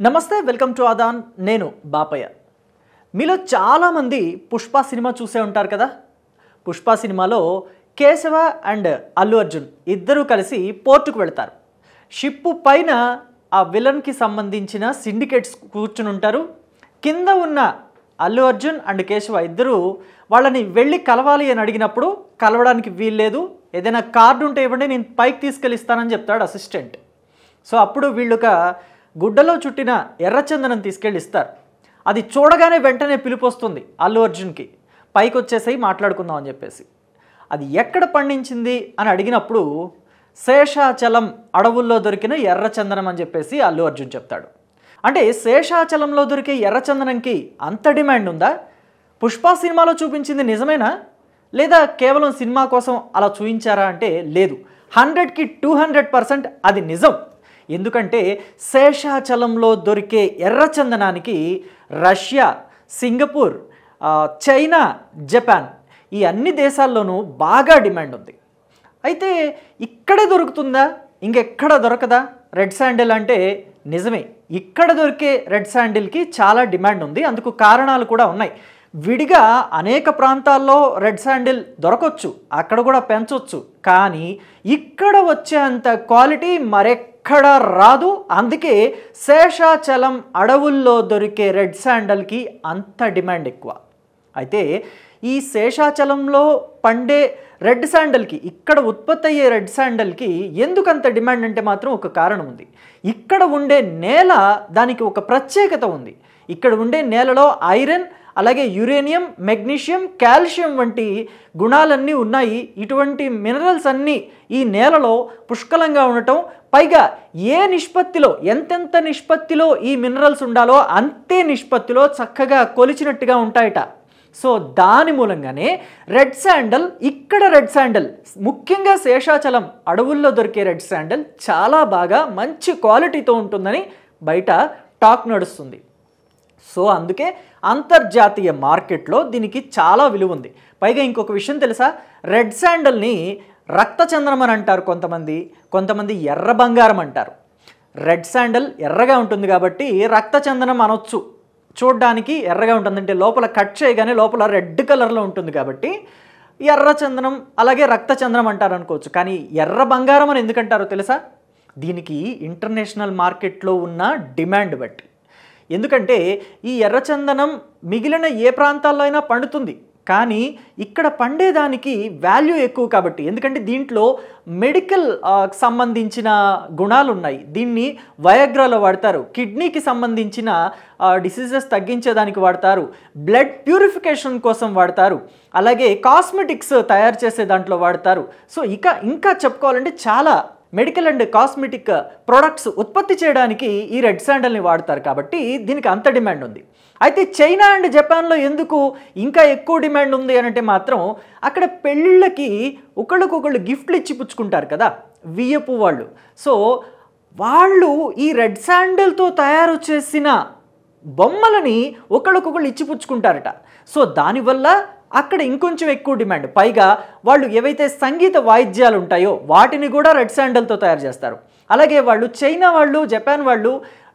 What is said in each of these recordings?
నమస్తే, welcome to Aadan. నేను బాపయ్య. మీలో చాలామంది పుష్ప సినిమా చూసే ఉంటారు కదా. పుష్ప సినిమాలో కేశవ అండ్ అల్లు అర్జున్ ఇద్దరూ కలిసి పోర్టుకు వెళ్తారు. షిప్పు పైన ఆ విలన్కి సంబంధించిన సిండికేట్స్ కూర్చుని ఉంటారు. కింద ఉన్న అల్లు అర్జున్ అండ్ కేశవ ఇద్దరు వాళ్ళని వెళ్ళి కలవాలి అని అడిగినప్పుడు కలవడానికి వీల్లేదు, ఏదైనా కార్డు ఉంటే ఇవ్వండి, నేను పైకి తీసుకెళ్ళిస్తానని చెప్తాడు అసిస్టెంట్. సో అప్పుడు వీళ్ళుగా గుడ్డలో చుట్టిన ఎర్రచందనం తీసుకెళ్ళి ఇస్తారు. అది చూడగానే వెంటనే పిలుపు వస్తుంది అల్లు అర్జున్కి, పైకి వచ్చేసి మాట్లాడుకుందాం అని చెప్పేసి. అది ఎక్కడ పండించింది అని అడిగినప్పుడు శేషాచలం అడవుల్లో దొరికిన ఎర్రచందనం అని చెప్పేసి అల్లు అర్జున్ చెప్తాడు. అంటే శేషాచలంలో దొరికే ఎర్రచందనంకి అంత డిమాండ్ ఉందా? పుష్ప సినిమాలో చూపించింది నిజమేనా, లేదా కేవలం సినిమా కోసం అలా చూపించారా అంటే లేదు, 100కి 200% అది నిజం. ఎందుకంటే శేషాచలంలో దొరికే ఎర్రచందనానికి రష్యా, సింగపూర్, చైనా, జపాన్ ఈ అన్ని దేశాల్లోనూ బాగా డిమాండ్ ఉంది. అయితే ఇక్కడే దొరుకుతుందా, ఇంకెక్కడ దొరకదా రెడ్ శాండిల్ అంటే నిజమే, ఇక్కడ దొరికే రెడ్ శాండిల్కి చాలా డిమాండ్ ఉంది. అందుకు కారణాలు కూడా ఉన్నాయి. విడిగా అనేక ప్రాంతాల్లో రెడ్ శాండిల్ దొరకవచ్చు, అక్కడ కూడా పెంచవచ్చు, కానీ ఇక్కడ వచ్చేంత క్వాలిటీ మరెక్కడ రాదు. అందుకే శేషాచలం అడవుల్లో దొరికే రెడ్ శాండిల్కి అంత డిమాండ్ ఎక్కువ. అయితే ఈ శేషాచలంలో పండే రెడ్ శాండిల్కి, ఇక్కడ ఉత్పత్తి అయ్యే రెడ్ శాండిల్కి ఎందుకంత డిమాండ్ అంటే మాత్రం ఒక కారణం ఉంది. ఇక్కడ ఉండే నేల దానికి ఒక ప్రత్యేకత ఉంది. ఇక్కడ ఉండే నేలలో ఐరన్, అలాగే యురేనియం, మెగ్నీషియం, కాల్షియం వంటి గుణాలన్నీ ఉన్నాయి. ఇటువంటి మినరల్స్ అన్నీ ఈ నేలలో పుష్కలంగా ఉండటం, పైగా ఏ నిష్పత్తిలో, ఎంతెంత నిష్పత్తిలో ఈ మినరల్స్ ఉండాలో అంతే నిష్పత్తిలో చక్కగా కొలిచినట్టుగా ఉంటాయట. సో దాని మూలంగానే రెడ్ శాండిల్, ఇక్కడ రెడ్ శాండిల్, ముఖ్యంగా శేషాచలం అడవుల్లో దొరికే రెడ్ శాండిల్ చాలా బాగా మంచి క్వాలిటీతో ఉంటుందని బయట టాక్ నడుస్తుంది. సో అందుకే అంతర్జాతీయ మార్కెట్లో దీనికి చాలా విలువ ఉంది. పైగా ఇంకొక విషయం తెలుసా, రెడ్ శాండిల్ని రక్తచందనం అని అంటారు కొంతమంది ఎర్ర బంగారం అంటారు. రెడ్ శాండిల్ ఎర్రగా ఉంటుంది కాబట్టి రక్తచందనం అనొచ్చు. చూడ్డానికి ఎర్రగా ఉంటుందంటే లోపల కట్ చేయగానే లోపల రెడ్ కలర్లో ఉంటుంది కాబట్టి ఎర్రచందనం, అలాగే రక్తచందనం అంటారు అనుకోవచ్చు. కానీ ఎర్ర బంగారం అని ఎందుకంటారో తెలుసా? దీనికి ఇంటర్నేషనల్ మార్కెట్లో ఉన్న డిమాండ్ బట్టి. ఎందుకంటే ఈ ఎర్రచందనం మిగిలిన ఏ ప్రాంతాల్లో అయినా పండుతుంది, కానీ ఇక్కడ పండేదానికి వాల్యూ ఎక్కువ కాబట్టి. ఎందుకంటే దీంట్లో మెడికల్ సంబంధించిన గుణాలు ఉన్నాయి. దీన్ని వయాగ్రాలో వాడతారు, కిడ్నీకి సంబంధించిన డిసీజెస్ తగ్గించేదానికి వాడతారు, బ్లడ్ ప్యూరిఫికేషన్ కోసం వాడతారు, అలాగే కాస్మెటిక్స్ తయారు చేసే దాంట్లో వాడతారు. సో ఇంకా చెప్పుకోవాలంటే చాలా మెడికల్ అండ్ కాస్మెటిక్ ప్రొడక్ట్స్ ఉత్పత్తి చేయడానికి ఈ రెడ్ శాండిల్ని వాడతారు కాబట్టి దీనికి అంత డిమాండ్ ఉంది. అయితే చైనా అండ్ జపాన్లో ఎందుకు ఇంకా ఎక్కువ డిమాండ్ ఉంది అని అంటే మాత్రం అక్కడ పెళ్ళిళ్ళకి ఒకళ్ళకొకళ్ళు గిఫ్ట్లు ఇచ్చి పుచ్చుకుంటారు కదా వియ్యపు వాళ్ళు. సో వాళ్ళు ఈ రెడ్ శాండిల్తో తయారు చేసిన బొమ్మలని ఒకళ్ళకొకళ్ళు ఇచ్చి పుచ్చుకుంటారట. సో దానివల్ల అక్కడ ఇంకొంచెం ఎక్కువ డిమాండ్. పైగా వాళ్ళు ఏవైతే సంగీత వాయిద్యాలు ఉంటాయో వాటిని కూడా రెడ్ శాండిల్తో తయారు చేస్తారు. అలాగే వాళ్ళు చైనా వాళ్ళు, జపాన్ వాళ్ళు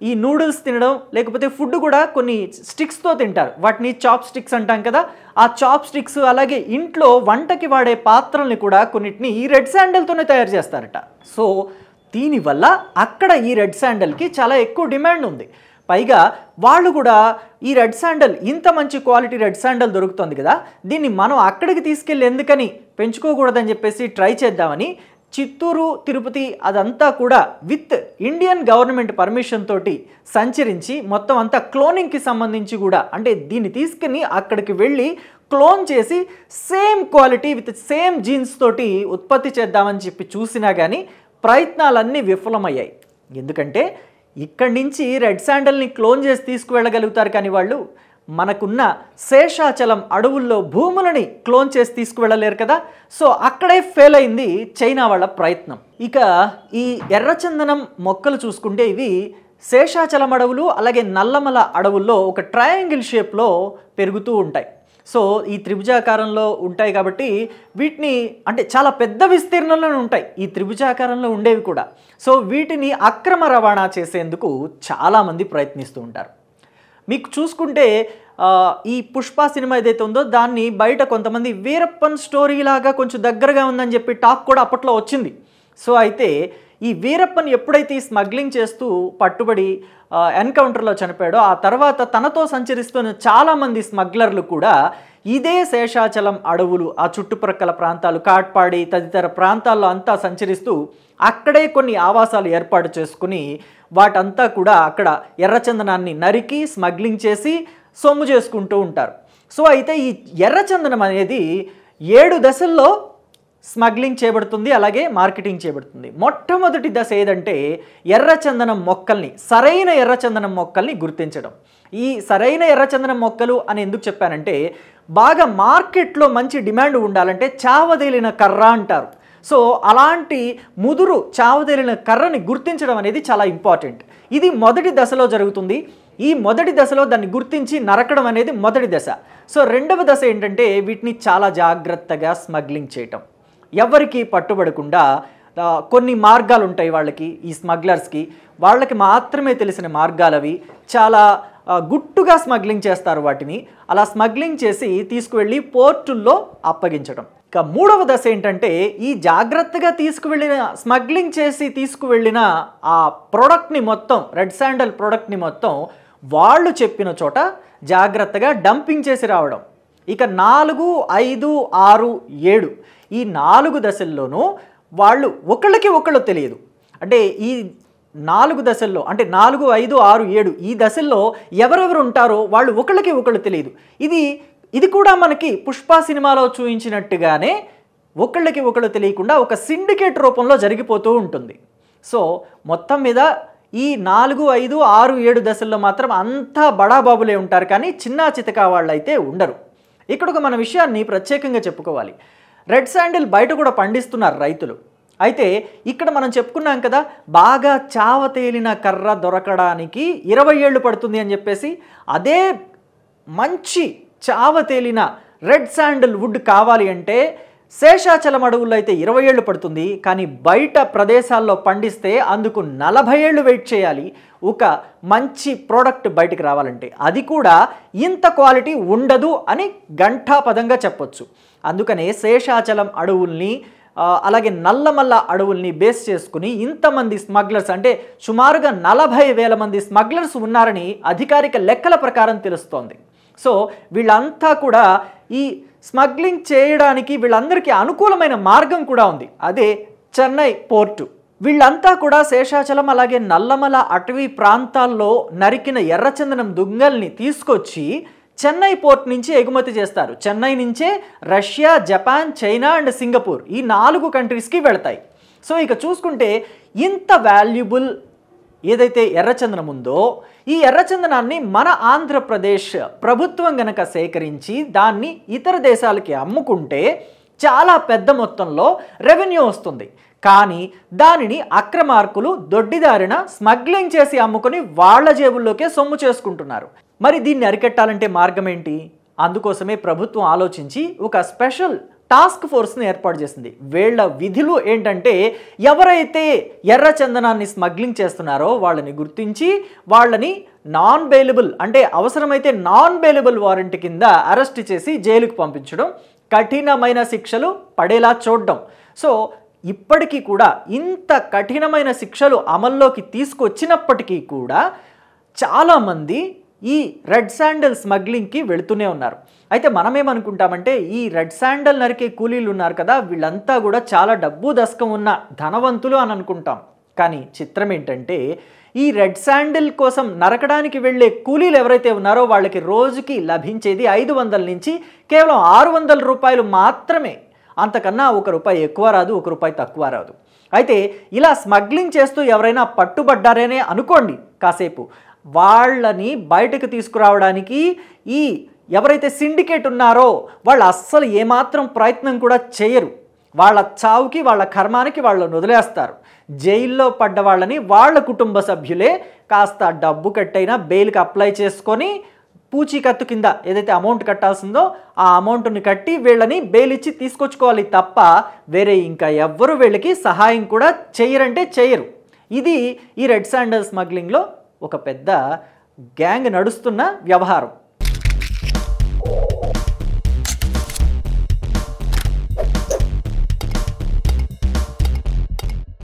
ఈ నూడిల్స్ తినడం, లేకపోతే ఫుడ్ కూడా కొన్ని స్టిక్స్తో తింటారు. వాటిని చాప్ స్టిక్స్ అంటాం కదా. ఆ చాప్ స్టిక్స్, అలాగే ఇంట్లో వంటకి వాడే పాత్రల్ని కూడా కొన్నిటిని ఈ రెడ్ శాండిల్తోనే తయారు చేస్తారట. సో దీనివల్ల అక్కడ ఈ రెడ్ శాండిల్కి చాలా ఎక్కువ డిమాండ్ ఉంది. పైగా వాళ్ళు కూడా ఈ రెడ్ శాండిల్, ఇంత మంచి క్వాలిటీ రెడ్ శాండిల్ దొరుకుతుంది కదా, దీన్ని మనం అక్కడికి తీసుకెళ్ళి ఎందుకని పెంచుకోకూడదని చెప్పేసి ట్రై చేద్దామని చిత్తూరు, తిరుపతి అదంతా కూడా విత్ ఇండియన్ గవర్నమెంట్ పర్మిషన్ తోటి సంచరించి మొత్తం అంతా క్లోనింగ్కి సంబంధించి కూడా, అంటే దీన్ని తీసుకుని అక్కడికి వెళ్ళి క్లోన్ చేసి same quality with same jeans తోటి ఉత్పత్తి చేద్దామని చెప్పి చూసినా కానీ ప్రయత్నాలన్నీ విఫలమయ్యాయి. ఎందుకంటే ఇక్కడి నుంచి రెడ్ శాండిల్ని క్లోన్ చేసి తీసుకువెళ్ళగలుగుతారు, కానీ వాళ్ళు మనకున్న శేషాచలం అడవుల్లో భూములని క్లోన్ చేసి తీసుకువెళ్ళలేరు కదా. సో అక్కడే ఫెయిల్ అయింది చైనా వాళ్ళ ప్రయత్నం. ఇక ఈ ఎర్రచందనం మొక్కలు చూసుకుంటే ఇవి శేషాచలం అడవులు, అలాగే నల్లమల అడవుల్లో ఒక ట్రయాంగిల్ షేప్లో పెరుగుతూ ఉంటాయి. సో ఈ త్రిభుజాకారంలో ఉంటాయి కాబట్టి వీటిని అంటే చాలా పెద్ద విస్తీర్ణంలో ఉంటాయి ఈ త్రిభుజాకారంలో ఉండేవి కూడా. సో వీటిని అక్రమ రవాణా చేసేందుకు చాలామంది ప్రయత్నిస్తూ ఉంటారు. మీకు చూసుకుంటే ఈ పుష్ప సినిమా ఏదైతే ఉందో దాన్ని బయట కొంతమంది వీరప్పన్ స్టోరీ లాగా కొంచెం దగ్గరగా ఉందని చెప్పి టాక్ కూడా అప్పట్లో వచ్చింది. సో అయితే ఈ వీరప్పన్ ఎప్పుడైతే ఈ స్మగ్లింగ్ చేస్తూ పట్టుబడి ఎన్కౌంటర్లో చనిపోయాడో ఆ తర్వాత తనతో సంచరిస్తున్న చాలామంది స్మగ్లర్లు కూడా ఇదే శేషాచలం అడవులు, ఆ చుట్టుప్రక్కల ప్రాంతాలు, కాట్పాడి తదితర ప్రాంతాల్లో అంతా సంచరిస్తూ అక్కడే కొన్ని ఆవాసాలు ఏర్పాటు చేసుకుని వాటంతా కూడా అక్కడ ఎర్రచందనాన్ని నరికి స్మగ్లింగ్ చేసి సొమ్ము చేసుకుంటూ ఉంటారు. సో అయితే ఈ ఎర్రచందనం అనేది 7 దశల్లో స్మగ్లింగ్ చేయబడుతుంది, అలాగే మార్కెటింగ్ చేయబడుతుంది. మొట్టమొదటి దశ ఏదంటే ఎర్రచందనం మొక్కల్ని, సరైన ఎర్రచందనం మొక్కల్ని గుర్తించడం. ఈ సరైన ఎర్రచందనం మొక్కలు అని ఎందుకు చెప్పానంటే బాగా మార్కెట్లో మంచి డిమాండ్ ఉండాలంటే చావదేలిన కర్ర అంటారు. సో అలాంటి ముదురు చావదేలిన కర్రని గుర్తించడం అనేది చాలా ఇంపార్టెంట్. ఇది మొదటి దశలో జరుగుతుంది. ఈ మొదటి దశలో దాన్ని గుర్తించి నరకడం అనేది మొదటి దశ. సో రెండవ దశ ఏంటంటే వీటిని చాలా జాగ్రత్తగా స్మగ్లింగ్ చేయటం, ఎవరికి పట్టుబడకుండా కొన్ని మార్గాలు ఉంటాయి వాళ్ళకి, ఈ స్మగ్లర్స్కి వాళ్ళకి మాత్రమే తెలిసిన మార్గాలు అవి. చాలా గుట్టుగా స్మగ్లింగ్ చేస్తారు వాటిని. అలా స్మగ్లింగ్ చేసి తీసుకువెళ్ళి పోర్టుల్లో అప్పగించడం. ఇక మూడవ దశ ఏంటంటే ఈ జాగ్రత్తగా తీసుకువెళ్ళిన స్మగ్లింగ్ చేసి తీసుకువెళ్ళిన ఆ ప్రోడక్ట్ని మొత్తం, రెడ్ శాండల్ ప్రోడక్ట్ని మొత్తం వాళ్ళు చెప్పిన చోట జాగ్రత్తగా డంపింగ్ చేసి రావడం. ఇక 4, 5, 6, 7 ఈ 4 దశల్లోనూ వాళ్ళు ఒకళ్ళకి ఒకళ్ళు తెలియదు. అంటే ఈ 4 దశల్లో అంటే 4, 5, 6, 7 ఈ దశల్లో ఎవరెవరు ఉంటారో వాళ్ళు ఒకళ్ళకి ఒకళ్ళు తెలియదు. ఇది కూడా మనకి పుష్ప సినిమాలో చూపించినట్టుగానే ఒకళ్ళకి ఒకళ్ళు తెలియకుండా ఒక సిండికేట్ రూపంలో జరిగిపోతూ ఉంటుంది. సో మొత్తం మీద ఈ 4, 5, 6, 7 దశల్లో మాత్రం అంతా బడాబాబులే ఉంటారు, కానీ చిన్నా చితకా వాళ్ళు అయితే ఉండరు. ఇక్కడ ఒక మన విషయాన్ని ప్రత్యేకంగా చెప్పుకోవాలి. రెడ్ శాండిల్ బయట కూడా పండిస్తున్నారు రైతులు. అయితే ఇక్కడ మనం చెప్పుకున్నాం కదా బాగా చావ తేలిన కర్ర దొరకడానికి 20 ఏళ్ళు పడుతుంది అని చెప్పేసి. అదే మంచి చావ తేలిన రెడ్ శాండిల్ వుడ్ కావాలి అంటే శేషాచలం అడవుల్లో అయితే 20 ఏళ్ళు పడుతుంది, కానీ బయట ప్రదేశాల్లో పండిస్తే అందుకు 40 ఏళ్ళు వెయిట్ చేయాలి ఒక మంచి ప్రోడక్ట్ బయటికి రావాలంటే. అది కూడా ఇంత క్వాలిటీ ఉండదు అని ఘంటాపదంగా చెప్పొచ్చు. అందుకనే శేషాచలం అడవుల్ని అలాగే నల్లమల్ల అడవుల్ని బేస్ చేసుకుని ఇంతమంది స్మగ్లర్స్, అంటే సుమారుగా 40,000 మంది స్మగ్లర్స్ ఉన్నారని అధికారిక లెక్కల ప్రకారం తెలుస్తోంది. సో వీళ్ళంతా కూడా ఈ స్మగ్లింగ్ చేయడానికి వీళ్ళందరికీ అనుకూలమైన మార్గం కూడా ఉంది, అదే చెన్నై పోర్టు. వీళ్ళంతా కూడా శేషాచలం అలాగే నల్లమల అటవీ ప్రాంతాల్లో నరికిన ఎర్రచందనం దుంగల్ని తీసుకొచ్చి చెన్నై పోర్ట్ నుంచి ఎగుమతి చేస్తారు. చెన్నై నుంచే Russia, Japan, China and Singapore ఈ 4 కంట్రీస్కి వెళతాయి. సో ఇక చూసుకుంటే ఇంత వాల్యుబుల్ ఏదైతే ఎర్రచందనం ఉందో ఈ ఎర్రచందనాన్ని మన ఆంధ్రప్రదేశ్ ప్రభుత్వం గనక సేకరించి దాన్ని ఇతర దేశాలకి అమ్ముకుంటే చాలా పెద్ద మొత్తంలో రెవెన్యూ వస్తుంది. కానీ దానిని అక్రమార్కులు దొడ్డిదారిన స్మగ్లింగ్ చేసి అమ్ముకొని వాళ్ళ జేబుల్లోకే సొమ్ము చేసుకుంటున్నారు. మరి దీన్ని అరికట్టాలంటే మార్గం ఏంటి? అందుకోసమే ప్రభుత్వం ఆలోచించి ఒక స్పెషల్ టాస్క్ ఫోర్స్ని ఏర్పాటు చేసింది. వీళ్ళ విధులు ఏంటంటే ఎవరైతే ఎర్రచందనాన్ని స్మగ్లింగ్ చేస్తున్నారో వాళ్ళని గుర్తించి వాళ్ళని నాన్ బెయిలబుల్, అంటే అవసరమైతే నాన్ బెయిలబుల్ వారెంట్ కింద అరెస్ట్ చేసి జైలుకు పంపించడం, కఠినమైన శిక్షలు పడేలా చూడడం. సో ఇప్పటికీ కూడా ఇంత కఠినమైన శిక్షలు అమల్లోకి తీసుకొచ్చినప్పటికీ కూడా చాలామంది ఈ రెడ్ శాండల్ స్మగ్లింగ్కి వెళుతూనే ఉన్నారు. అయితే మనమేమనుకుంటామంటే ఈ రెడ్ శాండల్ నరికే కూలీలు ఉన్నారు కదా వీళ్ళంతా కూడా చాలా డబ్బు దశకం ఉన్న ధనవంతులు అని అనుకుంటాం. కానీ చిత్రం ఏంటంటే ఈ రెడ్ శాండిల్ కోసం నరకడానికి వెళ్ళే కూలీలు ఎవరైతే ఉన్నారో వాళ్ళకి రోజుకి లభించేది 500 నుంచి కేవలం 600 రూపాయలు మాత్రమే. అంతకన్నా ₹1 ఎక్కువ రాదు, ₹1 తక్కువ రాదు. అయితే ఇలా స్మగ్లింగ్ చేస్తూ ఎవరైనా పట్టుబడ్డారనే అనుకోండి కాసేపు, వాళ్ళని బయటకు తీసుకురావడానికి ఈ ఎవరైతే సిండికేట్ ఉన్నారో వాళ్ళు అస్సలు ఏమాత్రం ప్రయత్నం కూడా చేయరు. వాళ్ళ చావుకి వాళ్ళ కర్మానికి వాళ్ళని వదిలేస్తారు. జైల్లో పడ్డ వాళ్ళని వాళ్ళ కుటుంబ సభ్యులే కాస్త డబ్బు కట్టైనా బెయిల్కి అప్లై చేసుకొని పూచీకత్తు కింద ఏదైతే అమౌంట్ కట్టాల్సిందో ఆ అమౌంట్ని కట్టి వీళ్ళని బెయిల్ ఇచ్చి తీసుకొచ్చుకోవాలి తప్ప వేరే ఇంకా ఎవ్వరు వీళ్ళకి సహాయం కూడా చేయరంటే చేయరు. ఇది ఈ రెడ్ శాండల్ స్మగ్లింగ్లో ఒక పెద్ద గ్యాంగ్ నడుస్తున్న వ్యవహారం.